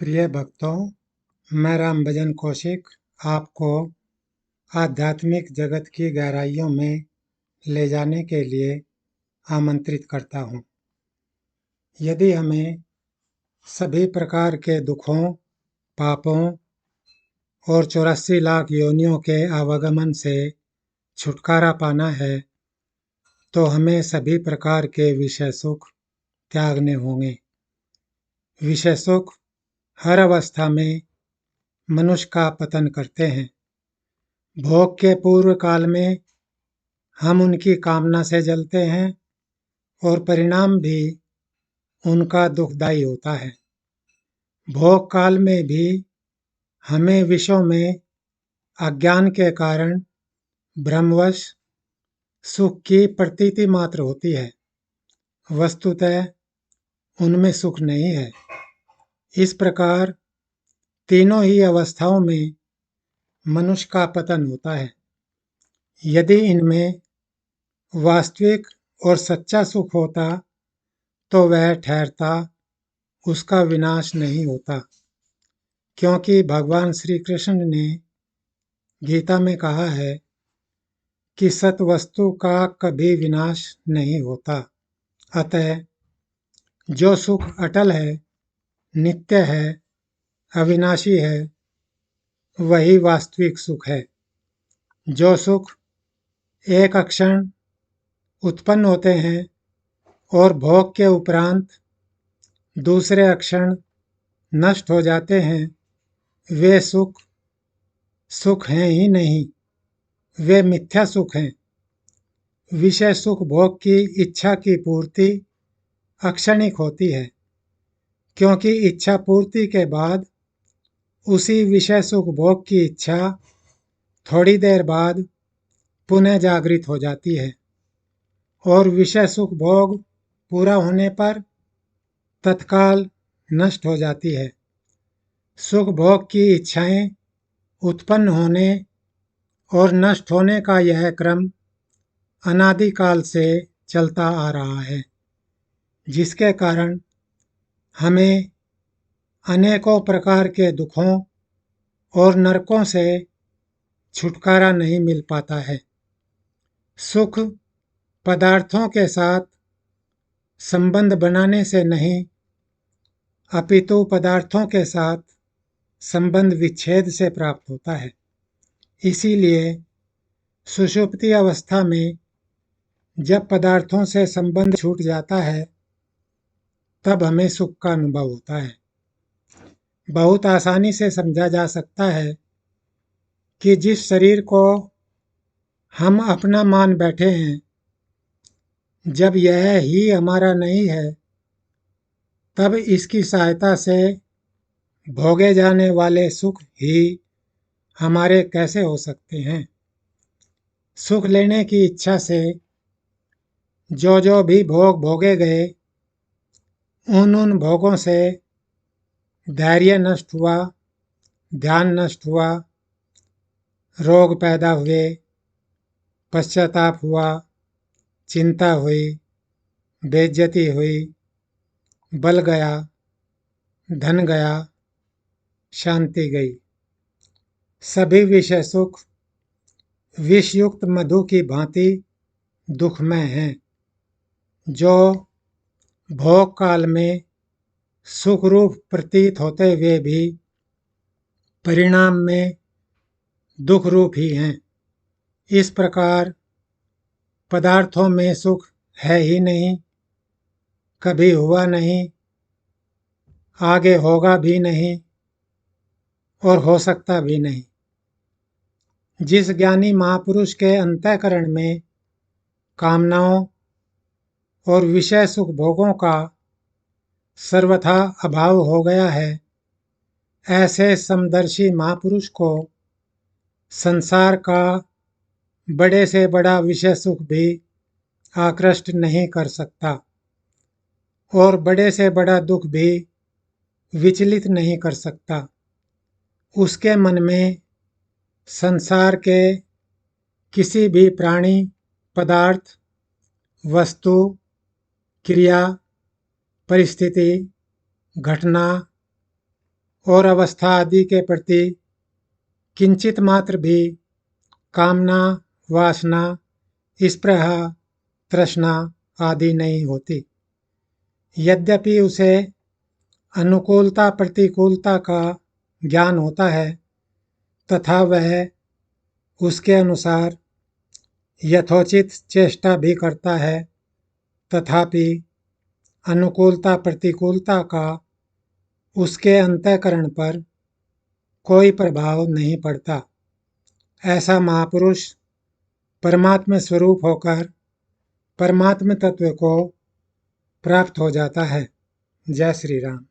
प्रिय भक्तों, मैं राम भजन कौशिक आपको आध्यात्मिक जगत की गहराइयों में ले जाने के लिए आमंत्रित करता हूँ। यदि हमें सभी प्रकार के दुखों, पापों और 84 लाख योनियों के आवागमन से छुटकारा पाना है, तो हमें सभी प्रकार के विषय सुख त्यागने होंगे। विषय सुख हर अवस्था में मनुष्य का पतन करते हैं। भोग के पूर्व काल में हम उनकी कामना से जलते हैं और परिणाम भी उनका दुखदायी होता है। भोग काल में भी हमें विषयों में अज्ञान के कारण भ्रमवश सुख की प्रतीति मात्र होती है, वस्तुतः उनमें सुख नहीं है। इस प्रकार तीनों ही अवस्थाओं में मनुष्य का पतन होता है। यदि इनमें वास्तविक और सच्चा सुख होता तो वह ठहरता, उसका विनाश नहीं होता, क्योंकि भगवान श्री कृष्ण ने गीता में कहा है कि सत वस्तु का कभी विनाश नहीं होता। अतः जो सुख अटल है, नित्य है, अविनाशी है, वही वास्तविक सुख है। जो सुख एक क्षण उत्पन्न होते हैं और भोग के उपरांत दूसरे क्षण नष्ट हो जाते हैं, वे सुख सुख हैं ही नहीं, वे मिथ्या सुख हैं। विषय सुख भोग की इच्छा की पूर्ति अक्षणिक होती है, क्योंकि इच्छा पूर्ति के बाद उसी विषय सुख भोग की इच्छा थोड़ी देर बाद पुनः जागृत हो जाती है और विषय सुख भोग पूरा होने पर तत्काल नष्ट हो जाती है। सुख भोग की इच्छाएं उत्पन्न होने और नष्ट होने का यह क्रम अनादिकाल से चलता आ रहा है, जिसके कारण हमें अनेकों प्रकार के दुखों और नरकों से छुटकारा नहीं मिल पाता है। सुख पदार्थों के साथ संबंध बनाने से नहीं, अपितु पदार्थों के साथ संबंध विच्छेद से प्राप्त होता है। इसीलिए सुषुप्ति अवस्था में जब पदार्थों से संबंध छूट जाता है, तब हमें सुख का अनुभव होता है। बहुत आसानी से समझा जा सकता है कि जिस शरीर को हम अपना मान बैठे हैं, जब यह ही हमारा नहीं है, तब इसकी सहायता से भोगे जाने वाले सुख ही हमारे कैसे हो सकते हैं। सुख लेने की इच्छा से जो भी भोग भोगे गए, उन भोगों से धैर्य नष्ट हुआ, ध्यान नष्ट हुआ, रोग पैदा हुए, पश्चाताप हुआ, चिंता हुई, बेइज्जती हुई, बल गया, धन गया, शांति गई। सभी विषय सुख विषयुक्त मधु की भांति दुखमय हैं, जो भोग काल में सुख रूप प्रतीत होते हुए भी परिणाम में दुख रूप ही हैं। इस प्रकार पदार्थों में सुख है ही नहीं, कभी हुआ नहीं, आगे होगा भी नहीं और हो सकता भी नहीं। जिस ज्ञानी महापुरुष के अंतःकरण में कामनाओं और विषय सुख भोगों का सर्वथा अभाव हो गया है, ऐसे समदर्शी महापुरुष को संसार का बड़े से बड़ा विषय सुख भी आकृष्ट नहीं कर सकता और बड़े से बड़ा दुख भी विचलित नहीं कर सकता। उसके मन में संसार के किसी भी प्राणी, पदार्थ, वस्तु, क्रिया, परिस्थिति, घटना और अवस्था आदि के प्रति किंचित मात्र भी कामना, वासना, स्पृहा, तृष्णा आदि नहीं होती। यद्यपि उसे अनुकूलता प्रतिकूलता का ज्ञान होता है तथा वह उसके अनुसार यथोचित चेष्टा भी करता है, तथापि अनुकूलता प्रतिकूलता का उसके अंतःकरण पर कोई प्रभाव नहीं पड़ता। ऐसा महापुरुष परमात्म स्वरूप होकर परमात्म तत्व को प्राप्त हो जाता है। जय श्री राम।